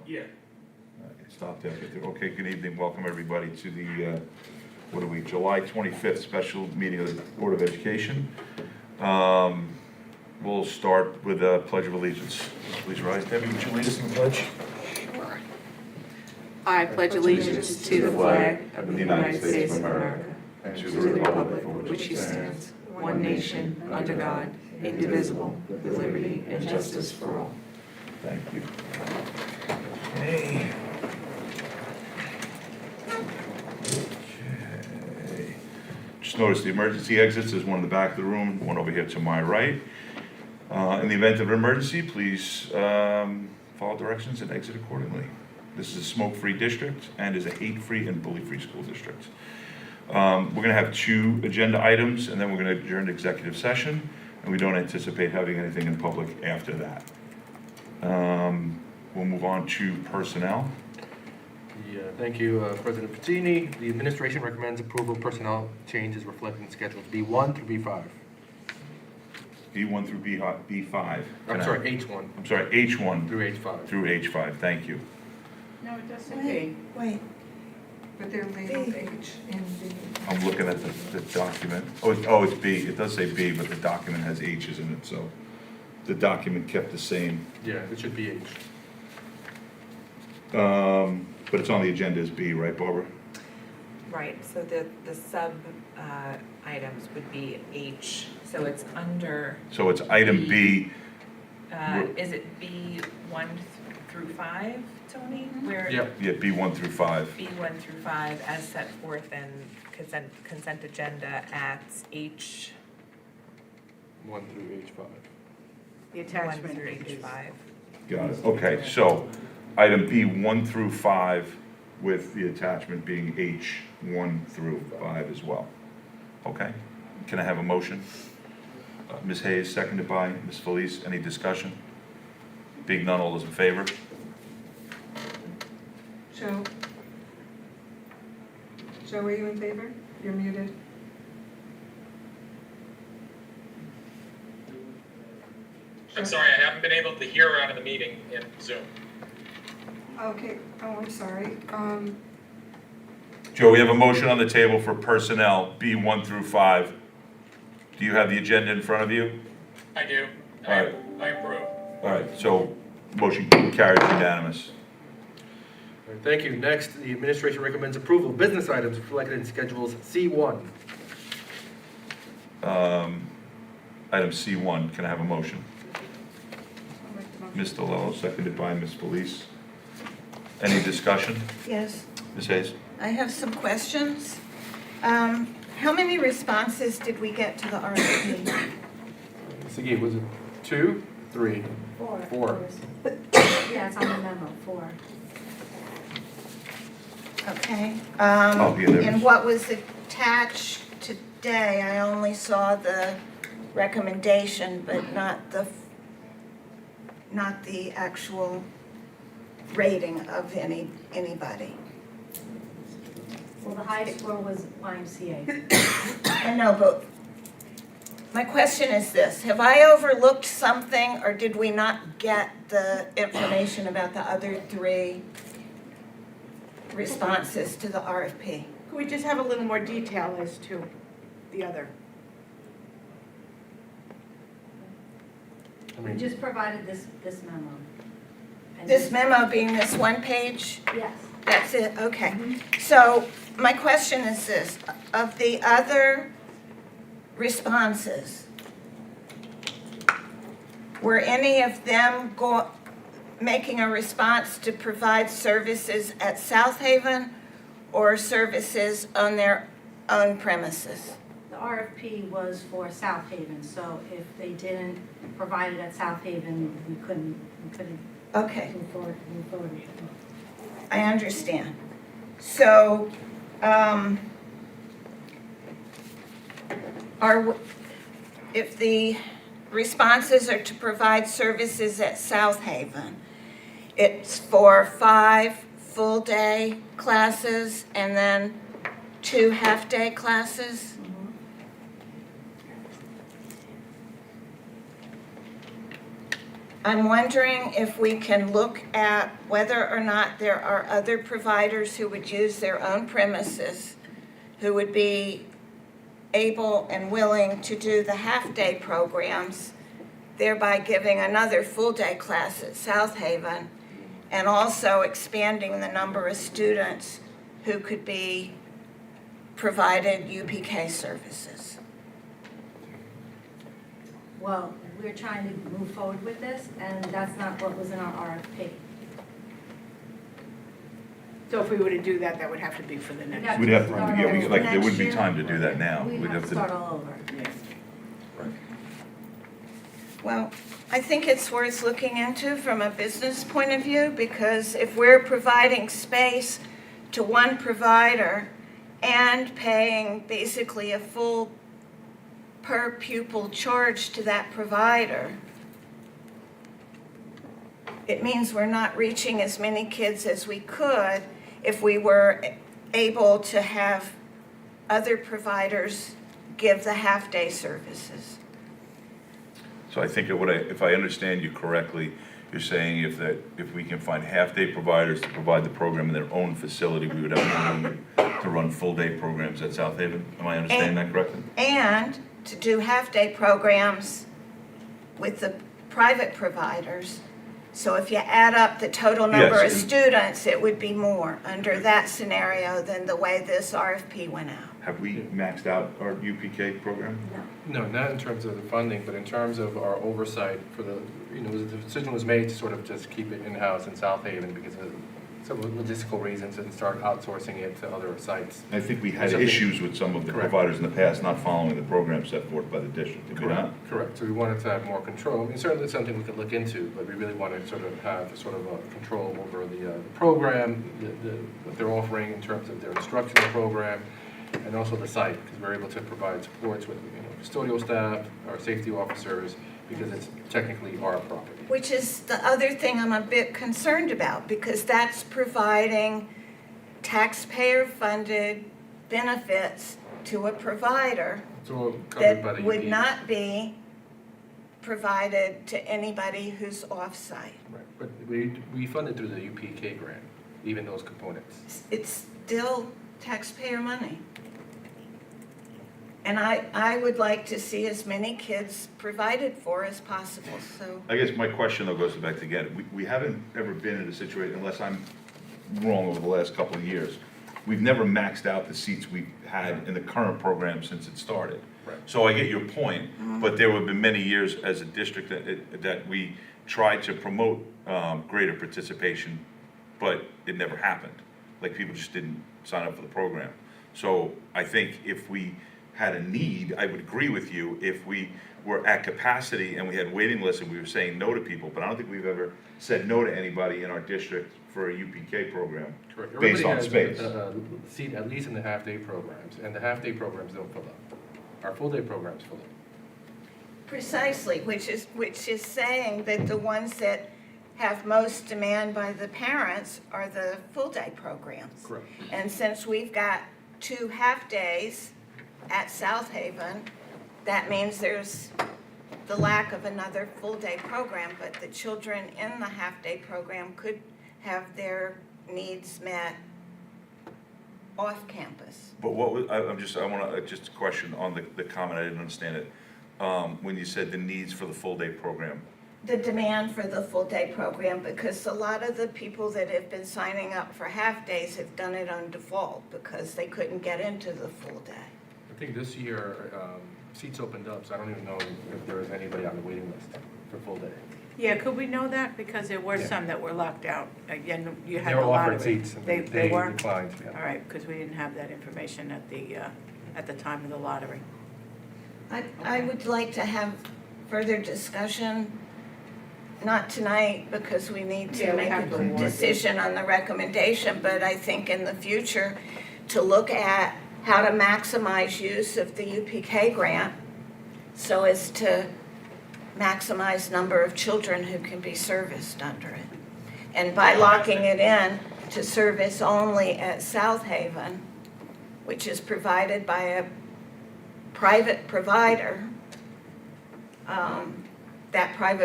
Yeah. Stop there. Okay, good evening. Welcome everybody to the, July 25th special meeting of the Board of Education. We'll start with a Pledge of Allegiance. Please rise. Debbie, would you lead us in the pledge? I pledge allegiance to the flag of the United States of America and to the republic for which it stands, one nation, under God, indivisible, with liberty and justice for all. Thank you. Okay. Just notice the emergency exits, there's one in the back of the room, one over here to my right. In the event of an emergency, please follow directions and exit accordingly. This is a smoke-free district and is a hate-free and bully-free school district. We're going to have 2 agenda items, and then we're going to adjourn to executive session, and we don't anticipate having anything in public after that. We'll move on to personnel. Thank you, President Pizzini. The administration recommends approval of personnel changes reflected in schedules B1 through B5. B1 through B5. I'm sorry, H1 I'm sorry, H1 through H5. through H5, thank you. No, it does say B. Wait, But they're labeled H and B. I'm looking at the document. Oh, it's B. It does say B, but the document has H's in it, so the document kept the same. Yeah, it should be H. But it's on the agenda as B, right, Barbara? Right, so the sub items would be H, so it's under, So it's item B. is it B1 through 5, Tony? Where Yep. Yeah, B1 through 5. B1 through 5 as set forth in consent agenda at H, 1 through H5. The 1 attachment through is. H5. Got it. Okay, so item B1 through 5 with the attachment being H1 through 5 as well. Okay, can I have a motion? Ms. Hayes, seconded by Ms. Felice. Any discussion? Being none, all those in favor? Joe? Joe, are you in favor? You're muted. I'm sorry, I haven't been able to hear out of the meeting in Zoom. Okay, oh, I'm sorry. Joe, we have a motion on the table for personnel, B1 through 5. Do you have the agenda in front of you? I do. All right. I approve. All right, so motion carries unanimous. All right, thank you. Next, the administration recommends approval of business items reflected in schedules C1. Item C1, can I have a motion? Ms. DeLello, seconded by Ms. Felice. Any discussion? yes, Ms. Hayes? I have some questions. How many responses did we get to the RFP? Sige, was it 2, 3? Four. Yeah, it's on the memo, 4. Okay. Oh, yeah, there it And is. what was attached today, I only saw the recommendation, but not the actual rating of anybody. Well, the highest score was YMCA. I know, but my question is this: have I overlooked something, or did we not get the information about the other 3 responses to the RFP? Could we just have a little more detail as to the other? I We mean, just provided this memo. And This memo being this 1 page, Yes. that's it, okay. So my question is this: of the other responses, were any of them making a response to provide services at South Haven or services on their own premises? The RFP was for South Haven, so if they didn't provide it at South Haven, we couldn't Okay, move forward with it. I understand. So, if the responses are to provide services at South Haven, it's for 5 full-day classes and then 2 half-day classes? I'm wondering if we can look at whether or not there are other providers who would use their own premises, who would be able and willing to do the half-day programs, thereby giving another full-day class at South Haven, and also expanding the number of students who could be provided UPK services. Well, we're trying to move forward with this, and that's not what was in our RFP. So if we were to do that, that would have to be for the We'd next. have We'd to have, start yeah, all we, over. like, there wouldn't be Next time to do that now. We'd have to start all over. Yes. Well, I think it's worth looking into from a business point of view, because if we're providing space to one provider and paying basically a full per pupil charge to that provider, it means we're not reaching as many kids as we could if we were able to have other providers give the half-day services. So I think if I understand you correctly, you're saying if we can find half-day providers to provide the program in their own facility, we would have more room to run full-day programs at South Haven? Am I understanding that correctly? And to do half-day programs with the private providers. So if you add up the total number of Yes, and- students, it would be more under that scenario than the way this RFP went out. Have we maxed out our UPK program? No, not in terms of the funding, but in terms of our oversight for the, the decision was made to sort of just keep it in-house in South Haven because of some logistical reasons and start outsourcing it to other sites. I think we had That's something- issues with some of the Correct. providers in the past not following the program set forth by the district, did we not? Correct, so we wanted to have more control. I mean, certainly it's something we could look into, but we really wanted to sort of have sort of a control over the program, what they're offering in terms of their instructional program, and also the site, because we're able to provide supports with, custodial staff, our safety officers, because it's technically our property. Which is the other thing I'm a bit concerned about, because that's providing taxpayer-funded benefits to a provider It's all covered by that the would UP. not be provided to anybody who's off-site. Right, but we fund it through the UPK grant, even those components. It's still taxpayer money. And I would like to see as many kids provided for as possible, so. I guess my question though goes back to, again, we haven't ever been in a situation, unless I'm wrong over the last couple of years, we've never maxed out the seats we've had in the current program since it started. Right. So I get your point, but there have been many years as a district that we tried to promote greater participation, but it never happened. Like, people just didn't sign up for the program. So I think if we had a need, I would agree with you, if we were at capacity and we had waiting lists and we were saying no to people, but I don't think we've ever said no to anybody in our district for a UPK program. Correct. Based on Everybody space. has a seat at least in the half-day programs, and the half-day programs don't fill up. Our full-day programs fill up. Precisely, which is saying that the ones that have most demand by the parents are the full-day programs. Correct. And since we've got 2 half-days at South Haven, that means there's the lack of another full-day program, but the children in the half-day program could have their needs met off campus. But what was, I want to, just a question on the comment, I didn't understand it. When you said the needs for the full-day program, The demand for the full-day program, because a lot of the people that have been signing up for half-days have done it on default because they couldn't get into the full day. I think this year, seats opened up, so I don't even know if there was anybody on the waiting list for full-day. Yeah, could we know that? Because there were Yeah. some that were locked out. Again, you They had were the lottery. offered seats, and They they were? declined. All Yeah. right, because we didn't have that information at the time of the lottery. I would like to have further discussion, not tonight, because we need Yeah, to we make have to a warn it. decision on the recommendation, but I think in the future, to look at how to maximize use of the UPK grant so as to maximize number of children who can be serviced under it. And by locking it in to service only at South Haven, which is provided by a private provider, that private